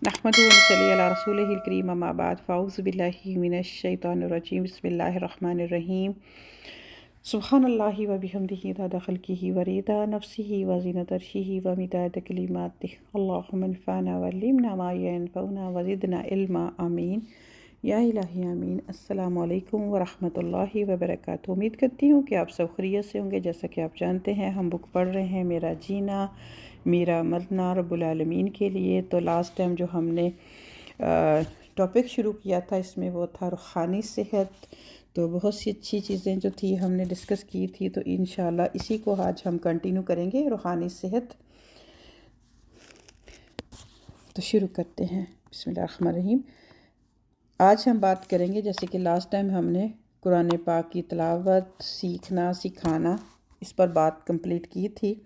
नहमदुहु व नसल्ली अला रसूलिहिल करीम अम्मा बाद फ़ाऊज़ु बिल्लाहि मिनश शैतानिर रजीम बिस्मिल्लाहिर रहमानिर रहीम सुब्हानल्लाहि व बिहम्दिहि अदद ख़ल्क़िहि व रिदा नफ्सिहि व ज़ीनत अर्शिहि व मिदाद कलिमातिहि अल्लाहुम्मा इन्फ़अना व अल्लिमना मा यंफ़अुना व ज़िदना इल्मा आमीन या इलाही आमीन। अस्सलामु अलैकुम व रहमतुल्लाहि व बरकातुहू। उम्मीद करती हूँ कि आप सब खैरियत से होंगे। जैसा कि आप जानते हैं हम बुक पढ़ रहे हैं मेरा जीना मेरा मरना रब्बुल आलमीन के लिए। तो लास्ट टाइम जो हमने टॉपिक शुरू किया था इसमें वो था रूहानी सेहत। तो बहुत सी अच्छी चीज़ें जो थी हमने डिस्कस की थी, तो इंशाल्लाह इसी को आज हम कंटिन्यू करेंगे, रूहानी सेहत। तो शुरू करते हैं। बिस्मिल्लाहिर्रहमानिर्रहीम। आज हम बात करेंगे, जैसे कि लास्ट टाइम हमने कुरान पाक की तिलावत, सीखना, सिखाना, इस पर बात कंप्लीट की थी।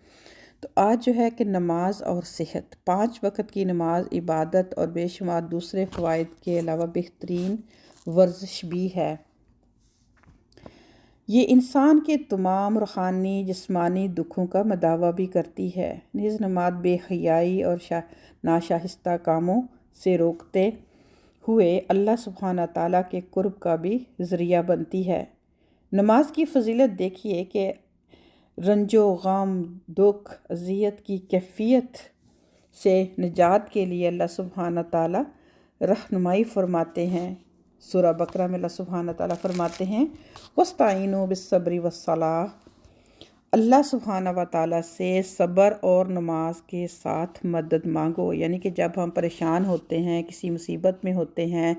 तो आज जो है कि नमाज और सेहत, 5 वक्त की नमाज इबादत और बेशुमार दूसरे फ़वाइद के अलावा बेहतरीन वर्जिश भी है। ये इंसान के तमाम रूहानी जिस्मानी दुखों का मदावा भी करती है। नीज़ नमाज बेहयाई और नाशाइस्ता कामों से रोकते हुए अल्लाह सुब्हाना ताला के कुर्ब का भी ज़रिया बनती है। नमाज की फ़जीलत देखिए कि रंजो गम, दुख, अज़ियत की कैफियत से निजात के लिए अल्लाह सुब्हाना ताला रहनुमाई फरमाते हैं। सूरह बकरा में अल्लाह सुब्हाना ताला फरमाते हैं वस्ताइनु बिस्सब्रि वस्सलाह। अल्लाह सुब्हाना व ताला से सब्र और नमाज के साथ मदद मांगो। यानी कि जब हम परेशान होते हैं, किसी मुसीबत में होते हैं,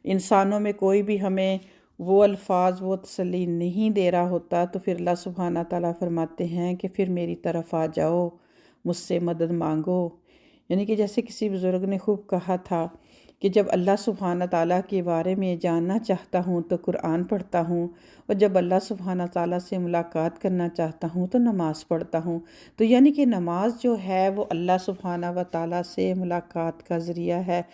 इंसानों में कोई भी हमें वो अल्फाज, वो तसल्ली नहीं दे रहा होता, तो फिर अल्लाह सुब्हाना ताला फरमाते हैं कि फिर मेरी तरफ आ जाओ, मुझसे मदद मांगो। यानी कि जैसे किसी बुज़ुर्ग ने खूब कहा था कि जब अल्लाह सुब्हाना ताला के बारे में जानना चाहता हूँ तो कुरान पढ़ता हूँ, और जब अल्लाह सुब्हाना ताला से मुलाकात करना चाहता हूँ तो नमाज़ पढ़ता हूँ। तो यानी कि नमाज जो है वो अल्लाह सुब्हाना व ताला से मुलाकात का ज़रिया है।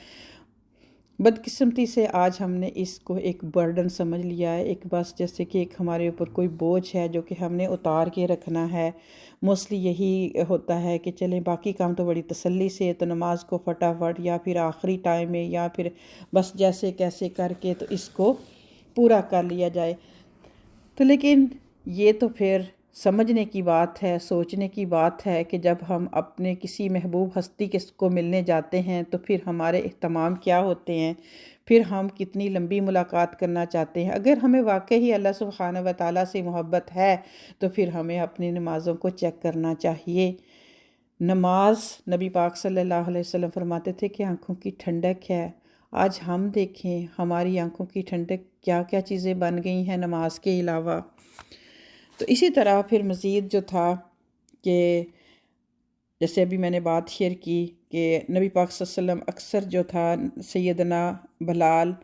बदकिस्मती से आज हमने इसको एक बर्डन समझ लिया है, एक बस जैसे कि एक हमारे ऊपर कोई बोझ है जो कि हमने उतार के रखना है। मोस्टली यही होता है कि चलें बाकी काम तो बड़ी तसल्ली से, तो नमाज को फटाफट या फिर आखिरी टाइम में या फिर बस जैसे कैसे करके तो इसको पूरा कर लिया जाए। तो लेकिन ये तो फिर समझने की बात है, सोचने की बात है कि जब हम अपने किसी महबूब हस्ती को मिलने जाते हैं तो फिर हमारे इह्तिमाम क्या होते हैं, फिर हम कितनी लंबी मुलाकात करना चाहते हैं। अगर हमें वाकई ही अल्लाह सुब्हानहू व तआला से मोहब्बत है तो फिर हमें अपनी नमाज़ों को चेक करना चाहिए। नमाज, नबी पाक सल्लल्लाहु अलैहि वसल्लम फरमाते थे कि आँखों की ठंडक है। आज हम देखें हमारी आँखों की ठंडक क्या क्या चीज़ें बन गई हैं नमाज के अलावा। तो इसी तरह फिर मज़ीद जो था कि जैसे अभी मैंने बात शेयर की कि नबी पाक सल्लल्लाहु अलैहि वसल्लम अक्सर जो था सैयदना बिलाल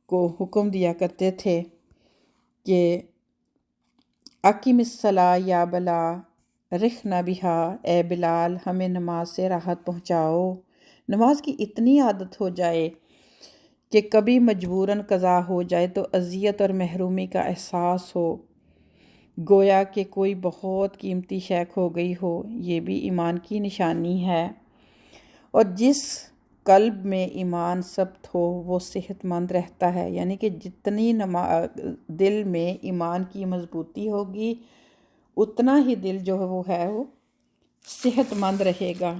को हुक्म दिया करते थे कि अकीमिस्सला या बिला रिखना बिहा, ए बिलाल हमें नमाज से राहत पहुँचाओ। नमाज की इतनी आदत हो जाए कि कभी मजबूरन क़ज़ा हो जाए तो अज़ियत और महरूमी का एहसास हो, गोया कि कोई बहुत कीमती शै खो गई हो। ये भी ईमान की निशानी है। और जिस कल्ब में ईमान सब्त हो वो सेहतमंद रहता है। यानी कि जितनी दिल में ईमान की मजबूती होगी उतना ही दिल जो है वो सेहतमंद रहेगा।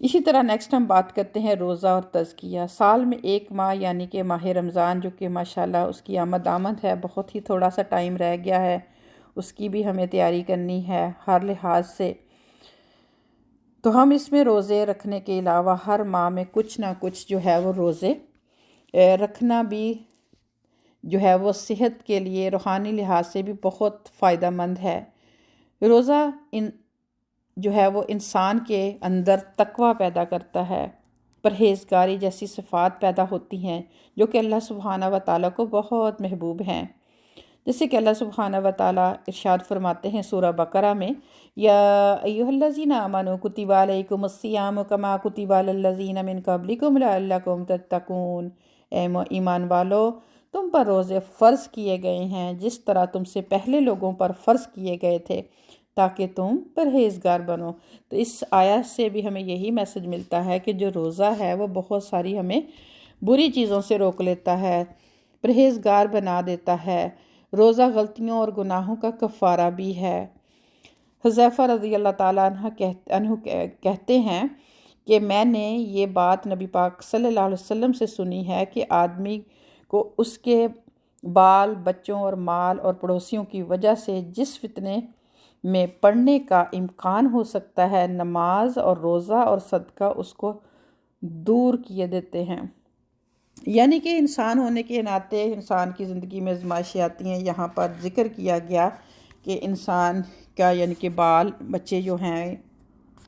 इसी तरह नेक्स्ट हम बात करते हैं रोज़ा और तज़किया। साल में एक माह यानी कि माह रमज़ान, जो कि माशाल्लाह उसकी आमद है, बहुत ही थोड़ा सा टाइम रह गया है, उसकी भी हमें तैयारी करनी है हर लिहाज से। तो हम इसमें रोज़े रखने के अलावा हर माह में कुछ ना कुछ जो है वो रोज़े रखना भी जो है वो सेहत के लिए रूहानी लिहाज से भी बहुत फ़ायदा मंद है। रोज़ा जो है वो इंसान के अंदर तकवा पैदा करता है, परहेज़गारी जैसी सिफ़ात पैदा होती हैं जो कि अल्लाह सुब्हाना व तआला को बहुत महबूब हैं। जैसे कि अल्लाह सुब्हाना व तआला इरशाद फरमाते हैं सूरह बकरा में, या अय्युहल्लज़ीना आमनू कुतिबा अलैकुमुस्सियामु कमा कुतिबा अलल्लज़ीना मिन क़ब्लिकुम लअल्लकुम तत्तकून। ईमान वालो, तुम पर रोज़े फ़र्ज़ किए गए हैं जिस तरह तुमसे पहले लोगों पर फ़र्ज़ किए गए थे, تاکہ تم پرہیزگار بنو۔ تو اس آیت سے بھی ہمیں یہی میسج ملتا ہے کہ جو روزہ ہے وہ بہت ساری ہمیں بری چیزوں سے روک لیتا ہے، پرہیزگار بنا دیتا ہے۔ روزہ غلطیوں اور گناہوں کا کفارہ بھی ہے۔ حذیفہ رضی اللہ تعالیٰ عنہ کہتے ہیں کہ میں نے یہ بات نبی پاک صلی اللہ علیہ وسلم سے سنی ہے کہ آدمی کو اس کے بال بچوں اور مال اور پڑوسیوں کی وجہ سے جس فتنے میں پڑنے کا امکان ہو سکتا ہے، نماز اور روزہ اور صدقہ اس کو دور کیے دیتے ہیں۔ یعنی کہ انسان ہونے کے ناطے انسان کی زندگی میں آزمائشیں آتی ہیں۔ یہاں پر ذکر کیا گیا کہ انسان کا یعنی کہ بال بچے جو ہیں،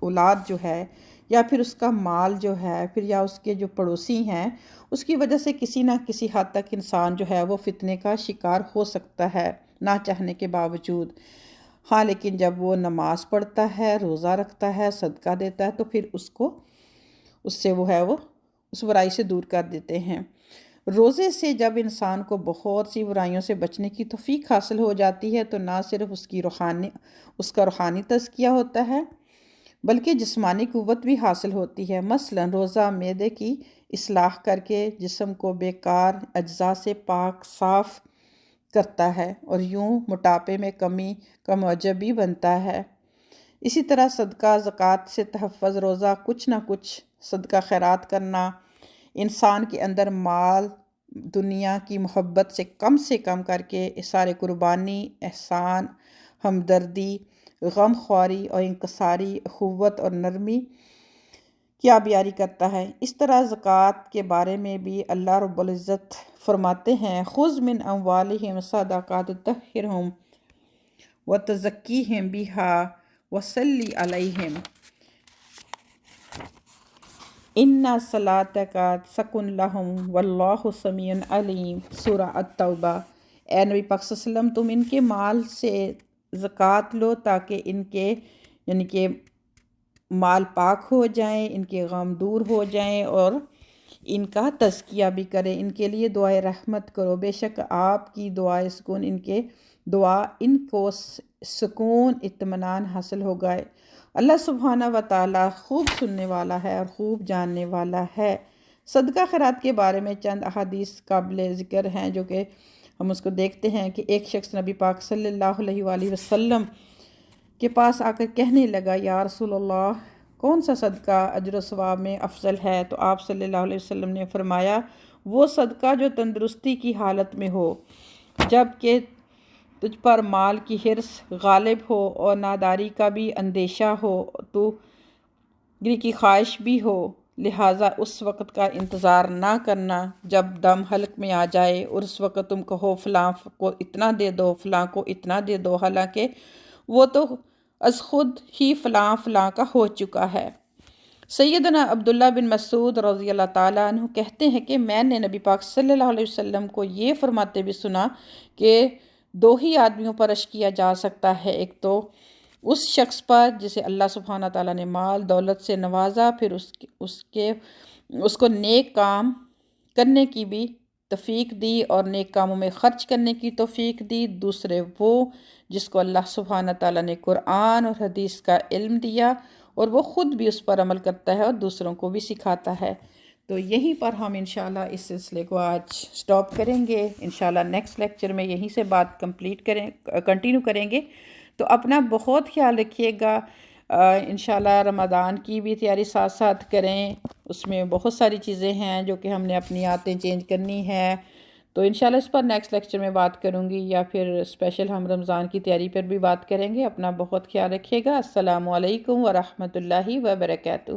اولاد جو ہے، یا پھر اس کا مال جو ہے، پھر یا اس کے جو پڑوسی ہیں، اس کی وجہ سے کسی نہ کسی حد تک انسان جو ہے وہ فتنے کا شکار ہو سکتا ہے نہ چاہنے کے باوجود۔ ہاں، لیکن جب وہ نماز پڑھتا ہے، روزہ رکھتا ہے، صدقہ دیتا ہے، تو پھر اس سے وہ اس برائی سے دور کر دیتے ہیں۔ روزے سے جب انسان کو بہت سی برائیوں سے بچنے کی توفیق حاصل ہو جاتی ہے تو نہ صرف اس کا روحانی تزکیہ ہوتا ہے بلکہ جسمانی قوت بھی حاصل ہوتی ہے۔ مثلا روزہ معدے کی اصلاح کر کے جسم کو بیکار اجزاء سے پاک صاف کرتا ہے اور یوں موٹاپے میں کمی کا موجب بھی بنتا ہے۔ اسی طرح صدقہ زکوٰۃ سے تحفظ، روزہ کچھ نہ کچھ صدقہ خیرات کرنا انسان کے اندر مال دنیا کی محبت سے کم کر کے اظہار قربانی، احسان، ہمدردی، غم خواری اور انکساری، اخوت اور نرمی کی آبیاری کرتا ہے۔ اس طرح زکوٰۃ کے بارے میں بھی اللہ رب العزت فرماتے ہیں خُذْ مِنْ أَمْوَالِهِمْ صَدَقَاتٍ تُطَہِّرُهُمْ وَتُزَکِّیہِمْ بِہَا وَصَلِّ عَلَیہِمْ اِنَّ صَلَاتَکَ سَکُنٌ لَہُمْ وَاللَّہُ سَمِیعٌ عَلِیمٌ۔ سورہ التوبہ۔ اے نبی پاک صلی اللہ علیہ وسلم، تم ان کے مال سے زکوٰۃ لو تاکہ ان کے یعنی کہ مال پاک ہو جائیں، ان کے غم دور ہو جائیں اور ان کا تزکیہ بھی کریں، ان کے لیے دعائے رحمت کرو۔ بے شک آپ کی دعائے سکون ان کو سکون اطمینان حاصل ہو گئے۔ اللہ سبحانہ و تعالیٰ خوب سننے والا ہے اور خوب جاننے والا ہے۔ صدقہ خیرات کے بارے میں چند احادیث قابل ذکر ہیں جو کہ ہم اس کو دیکھتے ہیں کہ ایک شخص نبی پاک صلی اللہ علیہ وآلہ وسلم کے پاس آ کر کہنے لگا، یا رسول اللہ، کون سا صدقہ اجر و ثواب میں افضل ہے؟ تو آپ صلی اللہ علیہ وسلم نے فرمایا، وہ صدقہ جو تندرستی کی حالت میں ہو، جب کہ تجھ پر مال کی حرص غالب ہو اور ناداری کا بھی اندیشہ ہو، تو کی خواہش بھی ہو، لہٰذا اس وقت کا انتظار نہ کرنا جب دم حلق میں آ جائے اور اس وقت تم کہو فلاں کو اتنا دے دو، فلاں کو اتنا دے دو، حالانکہ وہ تو از خود ہی فلاں فلاں کا ہو چکا ہے۔ سیدنا عبداللہ بن مسعود رضی اللہ تعالیٰ عنہ کہتے ہیں کہ میں نے نبی پاک صلی اللہ علیہ وسلم کو یہ فرماتے بھی سنا کہ دو ہی آدمیوں پر رشک کیا جا سکتا ہے، ایک تو اس شخص پر جسے اللہ سبحانہ تعالیٰ نے مال دولت سے نوازا، پھر اس کو نیک کام کرنے کی بھی توفیق دی اور نیک کاموں میں خرچ کرنے کی توفیق دی۔ دوسرے وہ جس کو اللہ سبحانہ تعالیٰ نے قرآن اور حدیث کا علم دیا اور وہ خود بھی اس پر عمل کرتا ہے اور دوسروں کو بھی سکھاتا ہے۔ تو یہیں پر ہم انشاءاللہ اس سلسلے کو آج سٹاپ کریں گے۔ انشاءاللہ نیکسٹ لیکچر میں یہیں سے بات کنٹینیو کریں گے۔ تو اپنا بہت خیال رکھیے گا۔ انشاءاللہ رمضان کی بھی تیاری ساتھ ساتھ کریں، اس میں بہت ساری چیزیں ہیں جو کہ ہم نے اپنی عادتیں چینج کرنی ہے۔ تو انشاءاللہ اس پر نیکسٹ لیکچر میں بات کروں گی، یا پھر اسپیشل ہم رمضان کی تیاری پر بھی بات کریں گے۔ اپنا بہت خیال رکھیے گا۔ السلام علیکم ورحمۃ اللہ وبرکاتہ۔